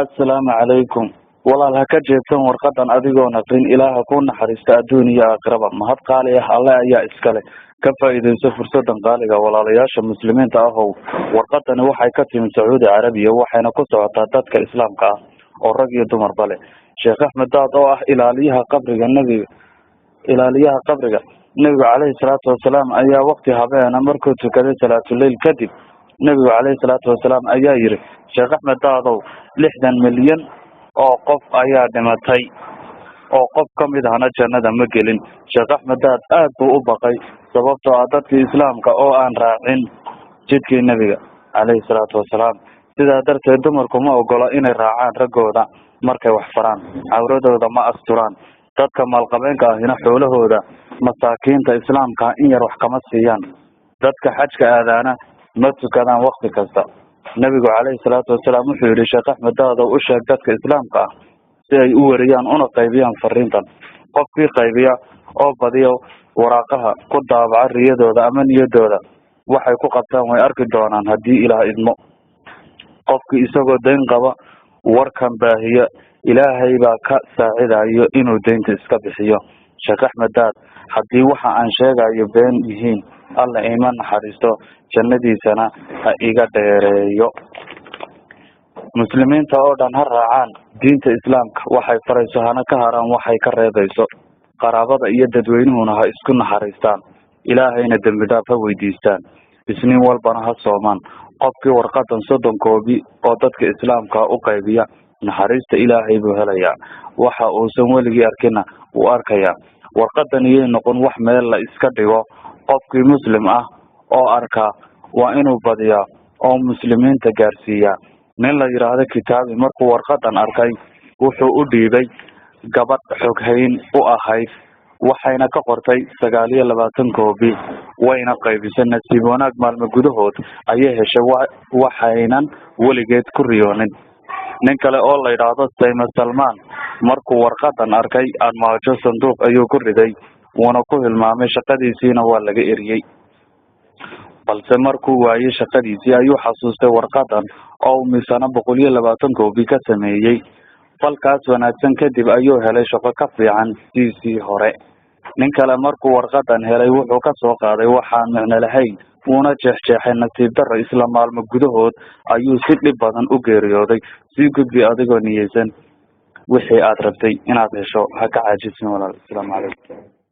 السلام عليكم. والله هكا جيتان ورقدان adigoo naqin ilaaha ku naxariista adduuniya aakhiraba mahad qaali ah alle ayaa iskale ka faa'iideyso fursadan qaaliga walaalayaasha muslimiinta ah oo warqadan waxay ka timid Sacuudi Carabiya waxayna ku socotaa dadka islaamka ah oo rag iyo dumar bale Sheekh Ahmed Daad oo ah ilaaliyaha qabriga nabiga calayhi salaatu wasalaam ayaa waqti habeena markuu tukaday salaatul leyl kadib nabiga calayhi salaatu wasalaam ayaa yiri Sheekh Ahmed Daad 60 milyan oo qof ayaa dhimatay oo qof kamid ahna jannada ma gelin Sheekh Ahmed Daad aad buu u baqay sababtoo ah dadka islaamka oo aan raacin jidkii nabiga calayhi salaatu wasalaam sida darteed dumarku ma ogola inay raacaan ragooda markay wax faraan cawradooda ma asturaan dadka maalqabeenka ahina xoolahooda masaakiinta islaamka in yar wax kama siiyaan dadka xajka aadaana ma tukadaan waqti kasta nabiga calayhi salaatu wasalaam wuxuu yiri Sheekh Ahmed Daad oo u sheeg dadka islaamka ah si ay u wariyaan una qaybiyaan fariintan qofkii qaybiya oo badiyo waraaqaha ku daabaca riyadooda ama niyadooda waxay ku qabtaan way arki doonaan hadii Ilaah idmo qofkii isagoo deyn qaba warkan baahiya Ilaahay baa ka saacidayo inuu deynta iska bixiyo Sheekh Ahmed Daad hadii waxa aan sheegayo been yihiin alla iimaan naxariisto jannadiisana ha iga dheereeyo muslimiinta oo dhan ha raacaan diinta islaamka waxay farayso hana ka haraan waxay ka reebayso qaraabada iyo dadweynuhuna ha isku naxariistaan ilaahayna dambi dhaaf ha weydiistaan isniin walbana ha soomaan qofkii warqadan 30 koobi oo dadka islaamka u qaybiya naxariista ilaahay buu helayaa waxa uu san weligii arkina uu arkayaa warqadan iyo noqon wax meel la iska dhigo qofkii muslim ah oo arka waa inuu badiyaa oo muslimiinta gaarsiiya nin la yiraahdo kitaabi markuu warqadan arkay wuxuu u dhiibay gabadh xoghayn u ahayd waxayna ka qortay 29 koobi wayna qaybisay nasiib wanaag maalmo gudahood ayay heshay waxaynan weligeed ku riyoonin nin kale oo la yiraahdo Sayma Salman markuu warqadan arkay armaajo sanduuq ayuu ku riday wana ku hilmaamay shaqadiisina waa laga eriyay balse markuu waayay shaqadiisii ayuu xasuustay warqadan oo misana 120 koobi ka sameeyay falkaas wanaagsan kadib ayuu helay shaqo ka fiican sidii hore nin kale markuu warqadan helay wuxuu ka soo qaaday waxaan macna lahayn una jeexjeexay nasiib darro isla maalmo gudahood ayuu si dhib badan u geeriyooday si gudbi adigoo niyeysan wixii aad rabtay inaad hesho ha ka caajisin walaal. Assalaamu calaykum.